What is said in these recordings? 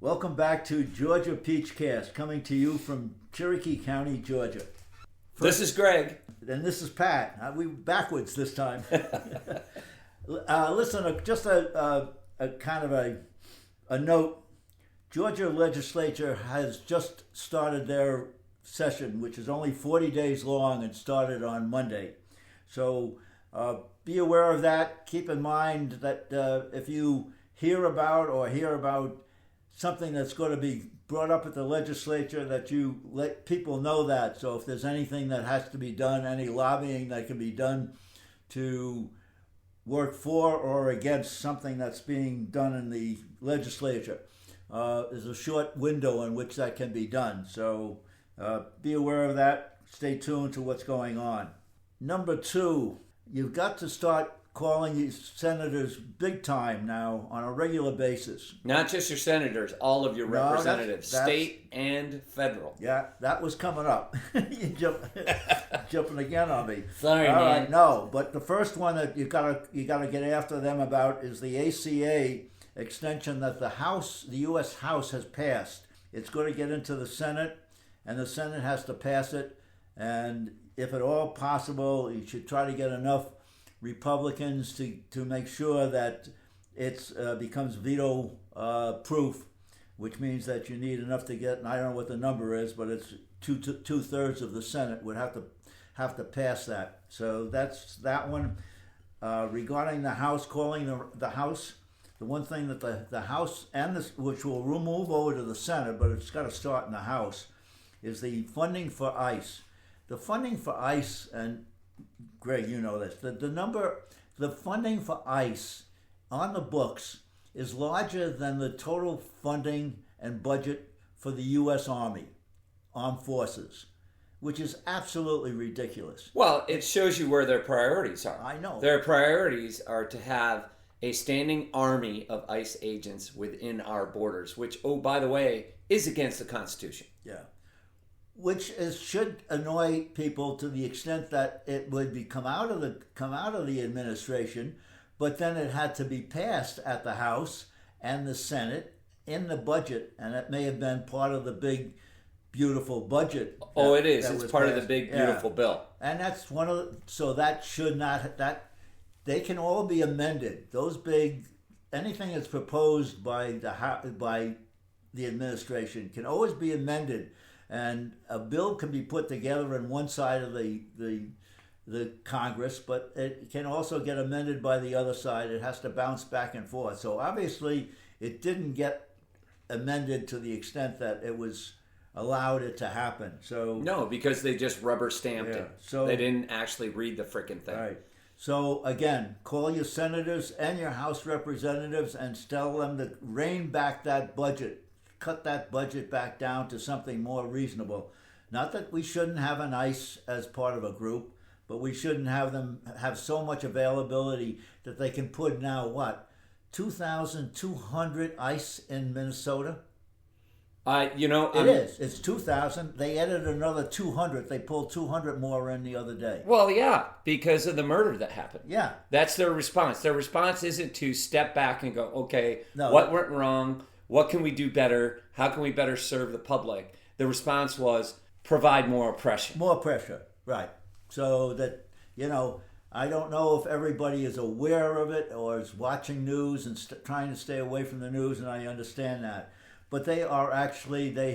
Welcome back to Georgia Peachcast, coming to you from Cherokee County, Georgia. This is Gregg. And this is Pat. We backwards this time. Listen, just a kind of a note. Georgia legislature has just started their session, which is only 40 days long and started on Monday. So be aware of that. Keep in mind that if you hear about something that's going to be brought up at the legislature, that you let people know that. So if there's anything that has to be done, any lobbying that can be done to work for or against something that's being done in the legislature, there's a short window in which that can be done. So be aware of that. Stay tuned to what's going on. Number two, you've got to start calling these senators big time now on a regular basis. Not just your senators, all of your representatives, that's, state and federal. Yeah, that was coming up. You jumping again on me. Sorry, all man. Right, no, but the first one that you gotta get after them about is the ACA extension that the U.S. House has passed. It's going to get into the Senate, and the Senate has to pass it. And if at all possible, you should try to get enough Republicans to make sure that it becomes veto proof, which means that you need enough to get, and I don't know what the number is, but it's two-thirds of the Senate would have to pass that. So that's that one. Regarding the House, calling the House, the one thing that the House and this, which will move over to the Senate, but it's got to start in the House, is the funding for ICE. The funding for ICE, and Gregg, you know this, the funding for ICE on the books is larger than the total funding and budget for the U.S. Army, Armed Forces, which is absolutely ridiculous. Well, it shows you where their priorities are. I know. Their priorities are to have a standing army of ICE agents within our borders, which, oh, by the way, is against the Constitution. Yeah. Which should annoy people to the extent that it would come out of the administration, but then it had to be passed at the House and the Senate in the budget, and it may have been part of the big, beautiful budget. It is. It's part of the big, beautiful bill. And that's so that should not, they can all be amended. Anything that's proposed by the administration can always be amended. And a bill can be put together in one side of the Congress, but it can also get amended by the other side. It has to bounce back and forth. So obviously, it didn't get amended to the extent that it was allowed it to happen. So no, because they just rubber stamped it. So they didn't actually read the frickin' thing. Right. So again, call your senators and your House representatives and tell them to rein back that budget. Cut that budget back down to something more reasonable. Not that we shouldn't have an ICE as part of a group, but we shouldn't have them have so much availability that they can put now, 2,200 ICE in Minnesota? It is. It's 2,000. They added another 200. They pulled 200 more in the other day. Well, yeah, because of the murder that happened. Yeah. That's their response. Their response isn't to step back and go, okay, what went wrong? What can we do better? How can we better serve the public? The response was provide more oppression. More pressure, right. So that, I don't know if everybody is aware of it or is watching news and trying to stay away from the news, and I understand that. But they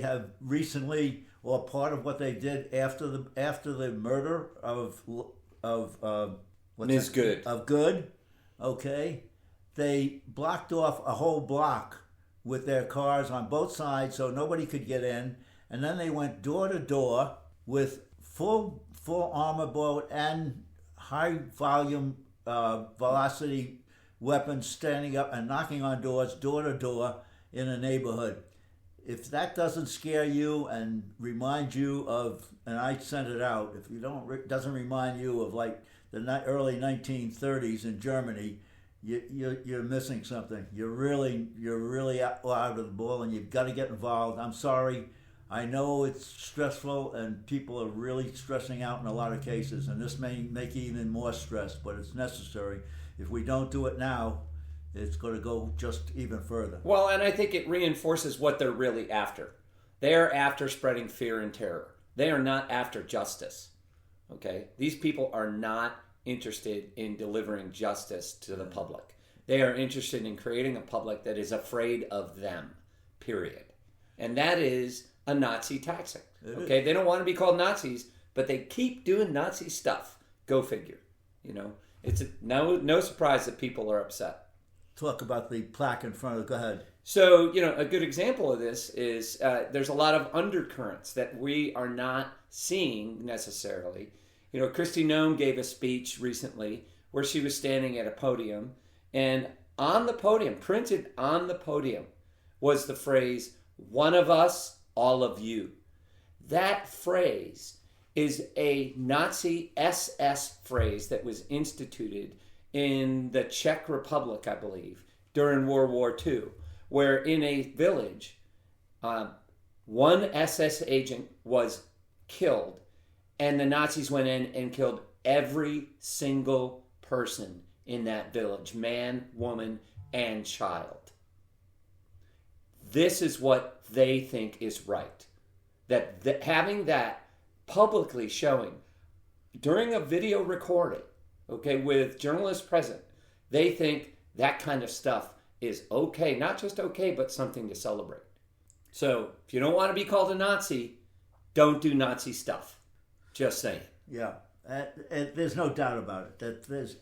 have recently, or part of what they did after the murder of Ms. Good. Of Good, okay, they blocked off a whole block with their cars on both sides so nobody could get in, and then they went door to door with full armor boat and high volume velocity weapons standing up and knocking on doors door to door in a neighborhood. If that doesn't scare you and remind you of, and I sent it out, if you doesn't remind you of like the early 1930s in Germany, you're missing something. You're really out of the ball, and you've got to get involved. I'm sorry. I know it's stressful, and people are really stressing out in a lot of cases, and this may make even more stress, but it's necessary. If we don't do it now, it's going to go just even further. Well, and I think it reinforces what they're really after. They are after spreading fear and terror. They are not after justice. Okay? These people are not interested in delivering justice to the public. They are interested in creating a public that is afraid of them, period. And that is a Nazi tactic. Okay? They don't want to be called Nazis, but they keep doing Nazi stuff. Go figure. You know, it's no surprise that people are upset. Talk about the plaque in front of it. Go ahead. So, you know, a good example of this is there's a lot of undercurrents that we are not seeing necessarily. You know, Kristi Noem gave a speech recently where she was standing at a podium, and on the podium, printed on the podium, was the phrase, "One of us, all of you." That phrase is a Nazi SS phrase that was instituted in the Czech Republic, I believe, during World War II, where in a village, one SS agent was killed, and the Nazis went in and killed every single person in that village, man, woman, and child. This is what they think is right. That having that publicly showing during a video recording, okay, with journalists present, they think that kind of stuff is okay, not just okay, but something to celebrate. So if you don't want to be called a Nazi, don't do Nazi stuff. Just saying. Yeah, there's no doubt about it. That there's,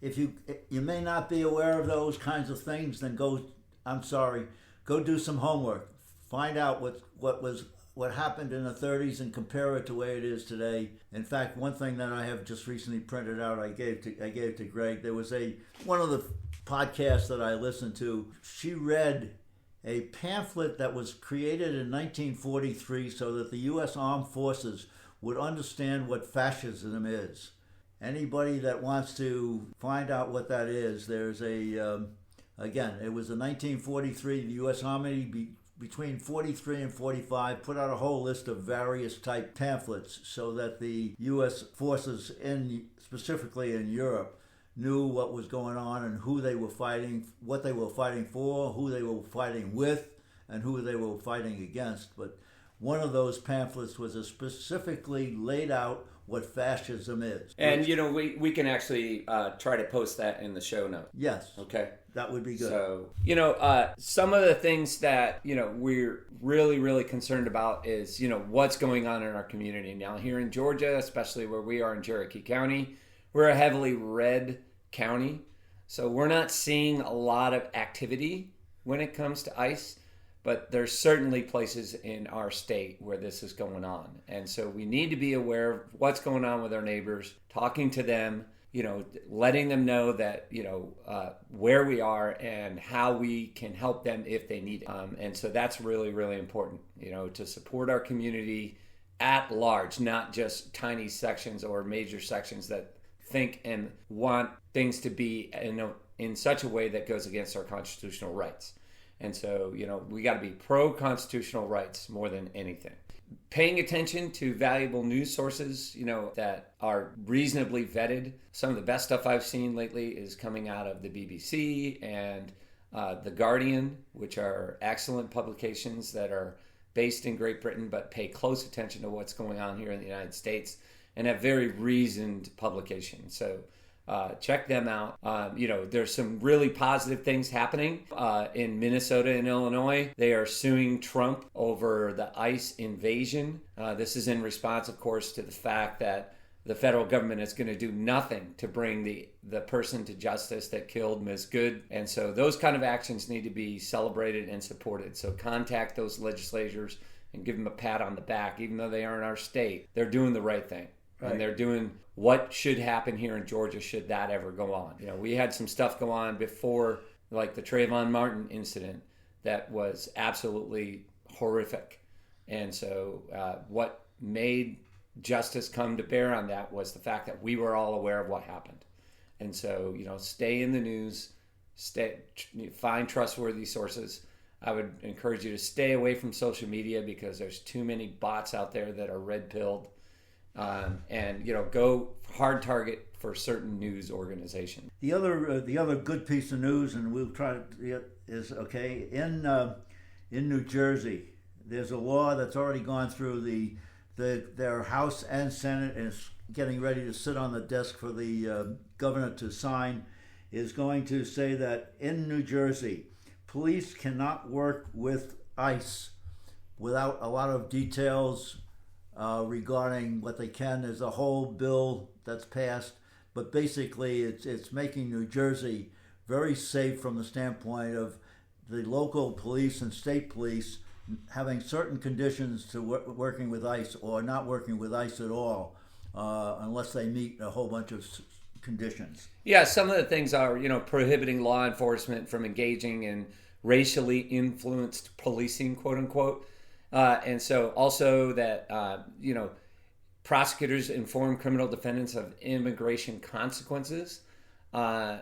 if you may not be aware of those kinds of things, then go do some homework. Find out what happened in the 30s and compare it to the way it is today. In fact, one thing that I have just recently printed out, I gave to Gregg. There was one of the podcasts that I listened to. She read a pamphlet that was created in 1943 so that the U.S. Armed Forces would understand what fascism is. Anybody that wants to find out what that is, there's again, it was in 1943, the U.S. Army between 43 and 45 put out a whole list of various type pamphlets so that the U.S. forces specifically in Europe knew what was going on and who they were fighting, what they were fighting for, who they were fighting with, and who they were fighting against. But one of those pamphlets was specifically laid out what fascism is. And, you know, we can actually try to post that in the show notes. Yes. Okay. That would be good. So, you know, some of the things that, you know, we're really, really concerned about is, you know, what's going on in our community. Now, here in Georgia, especially where we are in Cherokee County, we're a heavily red county. So we're not seeing a lot of activity when it comes to ICE. But there's certainly places in our state where this is going on. And so we need to be aware of what's going on with our neighbors, talking to them, you know, letting them know that, you know, where we are and how we can help them if they need it. And so that's really, really important, you know, to support our community at large, not just tiny sections or major sections that think and want things to be in such a way that goes against our constitutional rights. And so, you know, we got to be pro-constitutional rights more than anything. Paying attention to valuable news sources, you know, that are reasonably vetted. Some of the best stuff I've seen lately is coming out of the BBC and The Guardian, which are excellent publications that are based in Great Britain but pay close attention to what's going on here in the United States and have very reasoned publications. So check them out. You know, there's some really positive things happening in Minnesota and Illinois. They are suing Trump over the ICE invasion. This is in response, of course, to the fact that the federal government is going to do nothing to bring the person to justice that killed Ms. Good. And so those kind of actions need to be celebrated and supported. So contact those legislators and give them a pat on the back. Even though they aren't our state, they're doing the right thing. Right. And they're doing what should happen here in Georgia should that ever go on. You know, we had some stuff go on before, like the Trayvon Martin incident, that was absolutely horrific. And so what made justice come to bear on that was the fact that we were all aware of what happened. And so, you know, stay in the news, find trustworthy sources. I would encourage you to stay away from social media because there's too many bots out there that are red-pilled. And, you know, go hard target for certain news organizations. The other good piece of news, and we'll try to, is okay in New Jersey. There's a law that's already gone through their House and Senate, and is getting ready to sit on the desk for the governor to sign. Is going to say that in New Jersey, police cannot work with ICE without a lot of details regarding what they can. There's a whole bill that's passed, but basically it's making New Jersey very safe from the standpoint of the local police and state police having certain conditions to working with ICE or not working with ICE at all unless they meet a whole bunch of conditions. Yeah, some of the things are, prohibiting law enforcement from engaging in racially influenced policing, quote unquote. And so also that, prosecutors inform criminal defendants of immigration consequences. And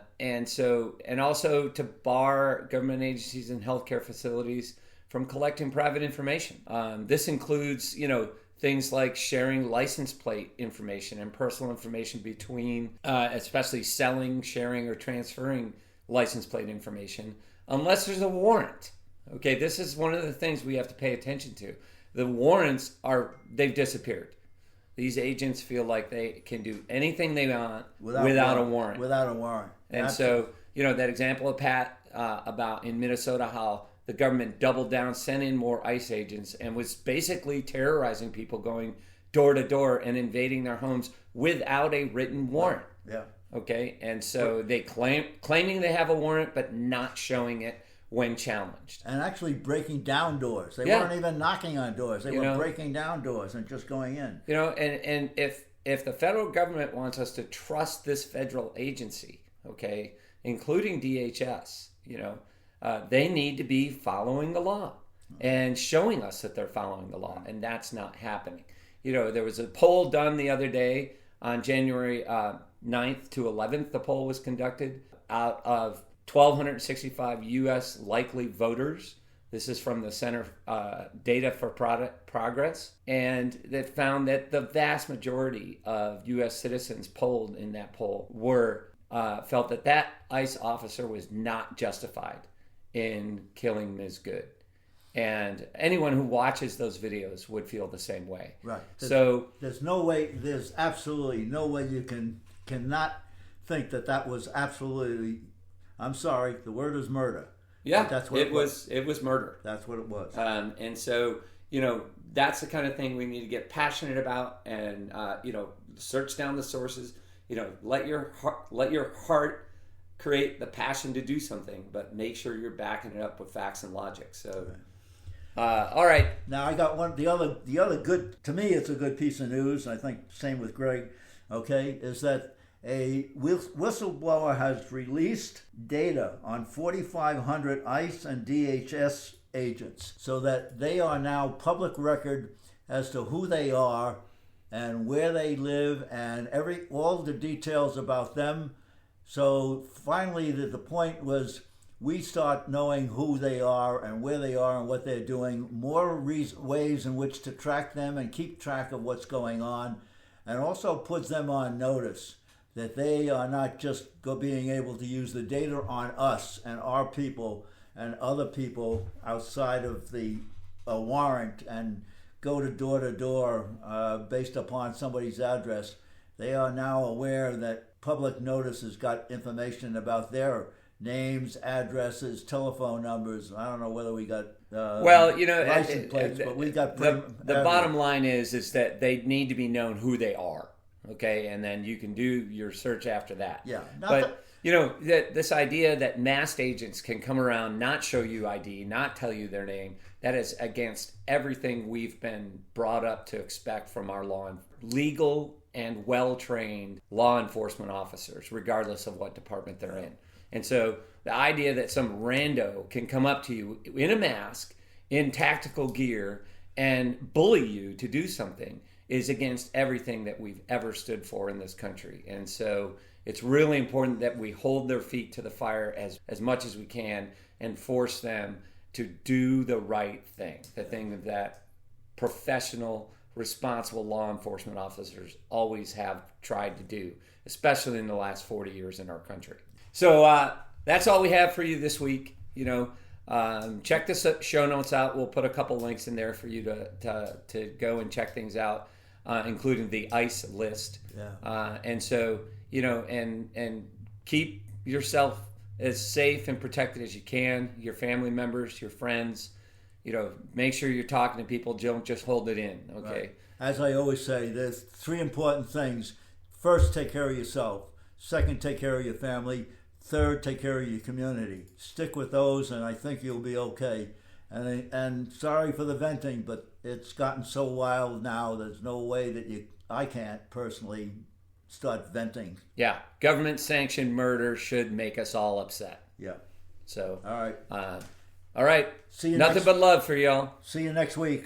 also to bar government agencies and healthcare facilities from collecting private information. This includes, things like sharing license plate information and personal information between, especially selling, sharing, or transferring license plate information, unless there's a warrant. Okay, this is one of the things we have to pay attention to. The warrants they've disappeared. These agents feel like they can do anything they want without a warrant. Without a warrant. And so, that example of Pat about in Minnesota, how the government doubled down, sent in more ICE agents, and was basically terrorizing people, going door to door and invading their homes without a written warrant. Yeah. Okay, and so they claiming they have a warrant, but not showing it when challenged. And actually breaking down doors. They weren't even knocking on doors. They were breaking down doors and just going in. And if the federal government wants us to trust this federal agency, okay, including DHS, they need to be following the law and showing us that they're following the law, and that's not happening. There was a poll done the other day on January 9th to 11th. The poll was conducted out of 1,265 U.S. likely voters. This is from the Center Data for Progress, and that found that the vast majority of U.S. citizens polled in that poll felt that ICE officer was not justified in killing Ms. Good. And anyone who watches those videos would feel the same way. Right. There's absolutely no way you cannot think that was absolutely, I'm sorry, the word is murder. Yeah, that's what it was. It was murder. That's what it was. And so, that's the kind of thing we need to get passionate about and, search down the sources, let your heart create the passion to do something, but make sure you're backing it up with facts and logic. So, all right. Now I got one. The other good, to me, it's a good piece of news. I think same with Gregg. Okay, is that a whistleblower has released data on 4,500 ICE and DHS agents, so that they are now public record as to who they are and where they live and all the details about them. So finally, the point was we start knowing who they are and where they are and what they're doing, more ways in which to track them and keep track of what's going on, and also puts them on notice that they are not just being able to use the data on us and our people and other people outside of the warrant and go to door based upon somebody's address. They are now aware that public notice has got information about their names, addresses, telephone numbers. I don't know whether we got license plates, but we got the bottom line is that they need to be known who they are. Okay, and then you can do your search after that. Yeah, this idea that masked agents can come around, not show you ID, not tell you their name, that is against everything we've been brought up to expect from our legal and well-trained law enforcement officers, regardless of what department they're in. And so the idea that some rando can come up to you in a mask, in tactical gear, and bully you to do something is against everything that we've ever stood for in this country. And so it's really important that we hold their feet to the fire as much as we can and force them to do the right thing, the thing that professional, responsible law enforcement officers always have tried to do. especially in the last 40 years in our country. So that's all we have for you this week. Check the show notes out. We'll put a couple links in there for you to go and check things out, including the ICE list. Yeah. And so, and keep yourself as safe and protected as you can, your family members, your friends. Make sure you're talking to people. Don't just hold it in, okay? Right. As I always say, there's 3 important things. First, take care of yourself. Second, take care of your family. Third, take care of your community. Stick with those, and I think you'll be okay. And sorry for the venting, but it's gotten so wild now. There's no way that I can't personally start venting. Yeah, government-sanctioned murder should make us all upset. Yeah. So. All right. All right. See you. Nothing but love for y'all. See you next week.